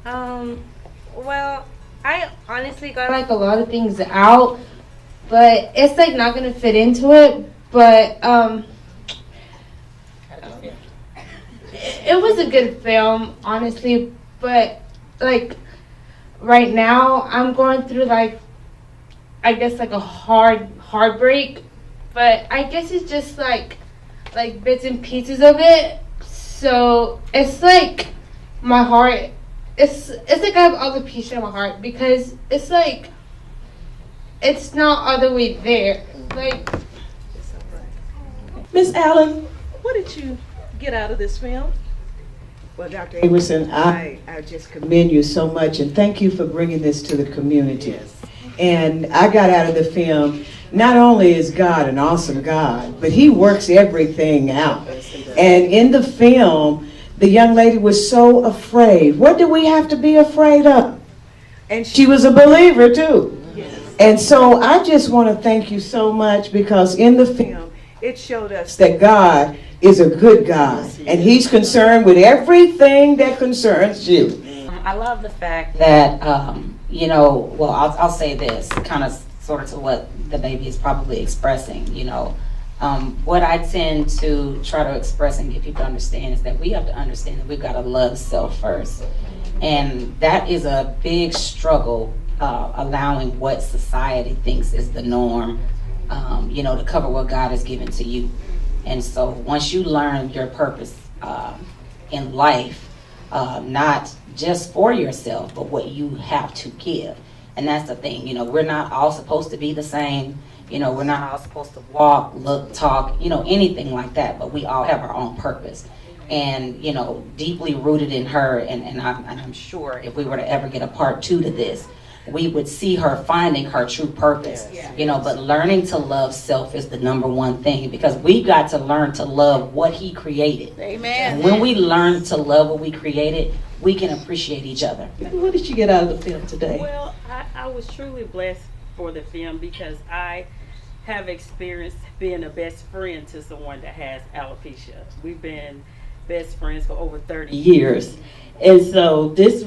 Well, I honestly got like a lot of things out, but it's like not gonna fit into it. But it was a good film, honestly. But like right now, I'm going through like I guess like a heartbreak. But I guess it's just like bits and pieces of it. So it's like my heart. It's like I have other pieces in my heart because it's like it's not all the way there. Like Miss Allen, what did you get out of this film? Well, Dr. Amerson, I just commend you so much and thank you for bringing this to the community. Yes. And I got out of the film, not only is God an awesome God, but he works everything out. And in the film, the young lady was so afraid. What do we have to be afraid of? And she was a believer too. Yes. And so I just want to thank you so much because in the film, it showed us that God is a good God. And he's concerned with everything that concerns you. I love the fact that, well, I'll say this, kind of sort of to what the baby is probably expressing, what I tend to try to express and get people to understand is that we have to understand that we've got to love self first. And that is a big struggle, allowing what society thinks is the norm, to cover what God has given to you. And so once you learn your purpose in life, not just for yourself, but what you have to give. And that's the thing, we're not all supposed to be the same. We're not all supposed to walk, look, talk, anything like that, but we all have our own purpose. And, deeply rooted in her, and I'm sure if we were to ever get a part 2 to this, we would see her finding her true purpose, but learning to love self is the number one thing because we got to learn to love what he created. Amen. And when we learn to love what we created, we can appreciate each other. What did you get out of the film today? Well, I was truly blessed for the film because I have experienced being a best friend to someone that has alopecia. We've been best friends for over 30 years. And so this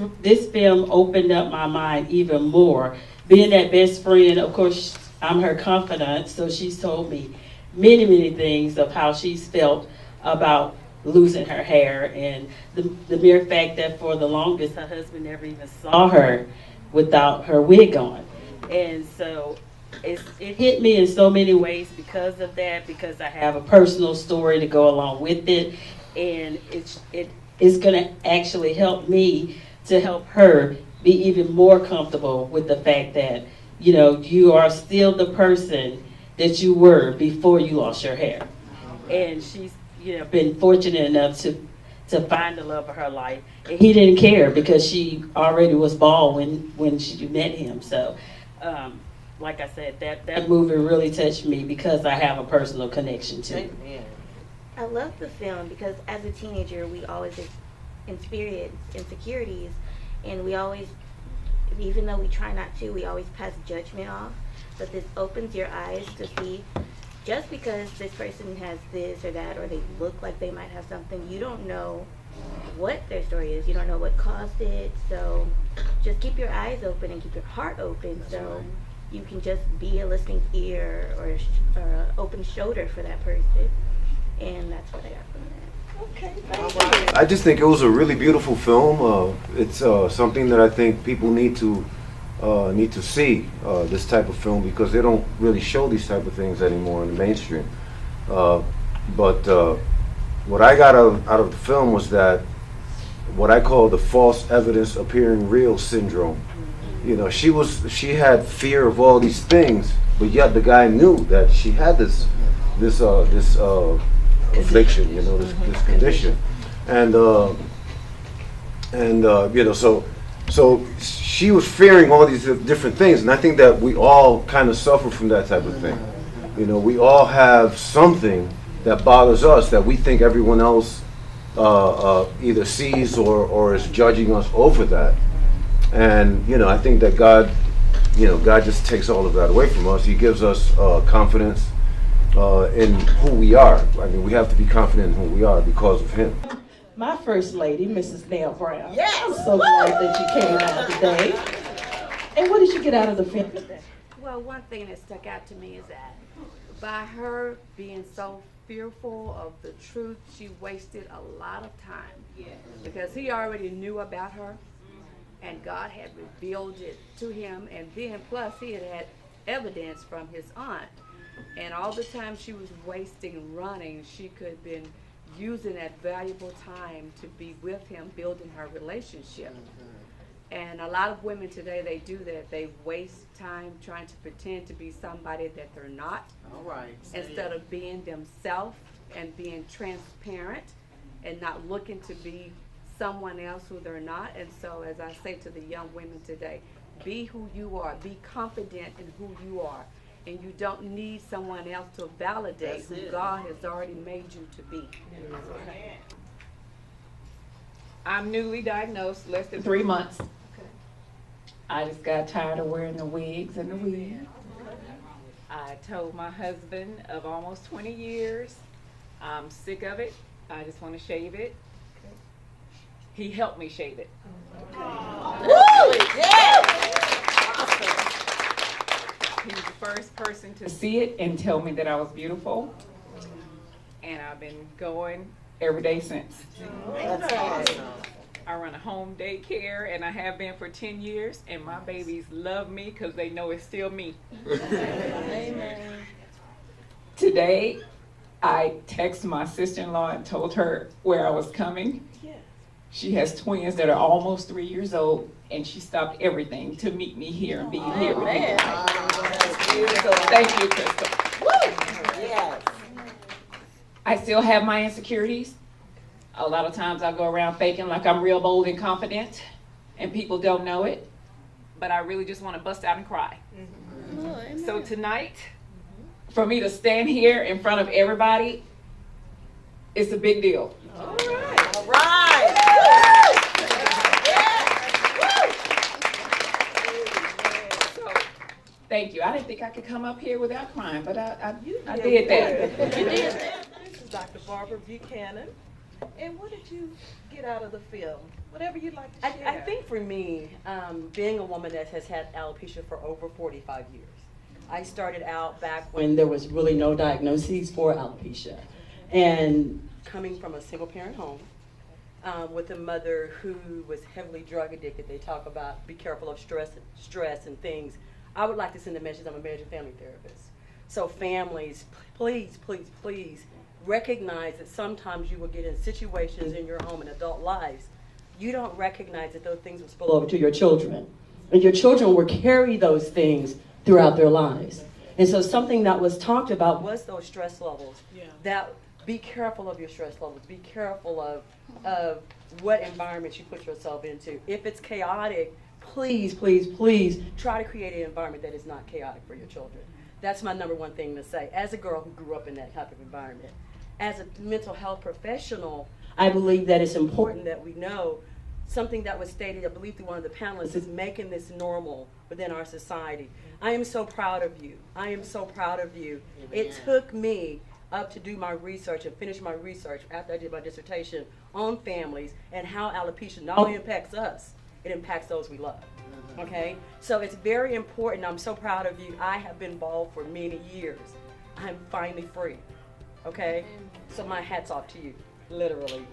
film opened up my mind even more. Being that best friend, of course, I'm her confidant, so she's told me many, many things of how she's felt about losing her hair and the mere fact that for the longest her husband never even saw her without her wig on. And so it hit me in so many ways because of that, because I have a personal story to go along with it, and it's going to actually help me to help her be even more comfortable with the fact that, you are still the person that you were before you lost your hair. And she's, been fortunate enough to find the love of her life. And he didn't care because she already was bald when she met him. So, like I said, that movie really touched me because I have a personal connection to it. I love the film because as a teenager, we always experience insecurities, and we always, even though we try not to, we always pass judgment off. But this opens your eyes to see, just because this person has this or that, or they look like they might have something, you don't know what their story is. You don't know what caused it. So just keep your eyes open and keep your heart open, so you can just be a listening ear or an open shoulder for that person. And that's what I got from that. Okay, thank you. I just think it was a really beautiful film. It's something that I think people need to see, this type of film, because they don't really show these type of things anymore in the mainstream. But what I got out of the film was that what I call the false evidence appearing real syndrome. She had fear of all these things, but yet the guy knew that she had this affliction, this condition, and so she was fearing all these different things, and I think that we all kind of suffer from that type of thing. We all have something that bothers us that we think everyone else either sees or is judging us over that. And I think that God just takes all of that away from us. He gives us confidence in who we are. I mean, we have to be confident in who we are because of Him. my first lady, Mrs. Nell Brown. Yes. I'm so glad that you came out today. And what did you get out of the film today? Well, one thing that stuck out to me is that by her being so fearful of the truth, she wasted a lot of time. Because he already knew about her, and God had revealed it to him, and then plus he had evidence from his aunt. And all the time she was wasting running, she could have been using that valuable time to be with him, building her relationship. And a lot of women today, they do that. They waste time trying to pretend to be somebody that they're not. All right. Instead of being themselves and being transparent and not looking to be someone else who they're not. And so as I say to the young women today, be who you are. Be confident in who you are. And you don't need someone else to validate who God has already made you to be. I'm newly diagnosed, less than 3 months. I just got tired of wearing the wigs and the weave. I told my husband of almost 20 years, I'm sick of it. I just want to shave it. He helped me shave it. He was the first person to see it and tell me that I was beautiful. And I've been going every day since. That's awesome. I run a home daycare, and I have been for 10 years, and my babies love me because they know it's still me. Amen. Today, I texted my sister-in-law and told her where I was coming. She has twins that are almost 3 years old, and she stopped everything to meet me here and be here with me. Thank you, Crystal. Yes. I still have my insecurities. A lot of times I go around faking like I'm real bold and confident, and people don't know it. But I really just want to bust out and cry. So tonight, for me to stand here in front of everybody, it's a big deal. All right. All right. So, thank you. I didn't think I could come up here without crying, but I did that. You did that. This is Dr. Barbara Buchanan. And what did you get out of the film? Whatever you'd like to share. I think for me, being a woman that has had alopecia for over 45 years, I started out back when there was really no diagnoses for alopecia. And coming from a single parent home with a mother who was heavily drug addicted, they talk about be careful of stress and things. I would like to send a message. I'm a marriage and family therapist. So families, please, please, please recognize that sometimes you will get in situations in your home and adult lives, you don't recognize that those things will spill over to your children. And your children will carry those things throughout their lives. And so something that was talked about was those stress levels. That be careful of your stress levels. Be careful of what environment you put yourself into. If it's chaotic, please, please, please try to create an environment that is not chaotic for your children. That's my number one thing to say. As a girl who grew up in that type of environment, as a mental health professional, I believe that it's important that we know something that was stated, I believe through one of the panelists, is making this normal within our society. I am so proud of you. I am so proud of you. Amen. It took me up to do my research and finish my research after I did my dissertation on families and how alopecia not only impacts us, it impacts those we love. Okay? So it's very important. I'm so proud of you. I have been involved for many years. I'm finally free. Okay? So my hat's off to you, literally.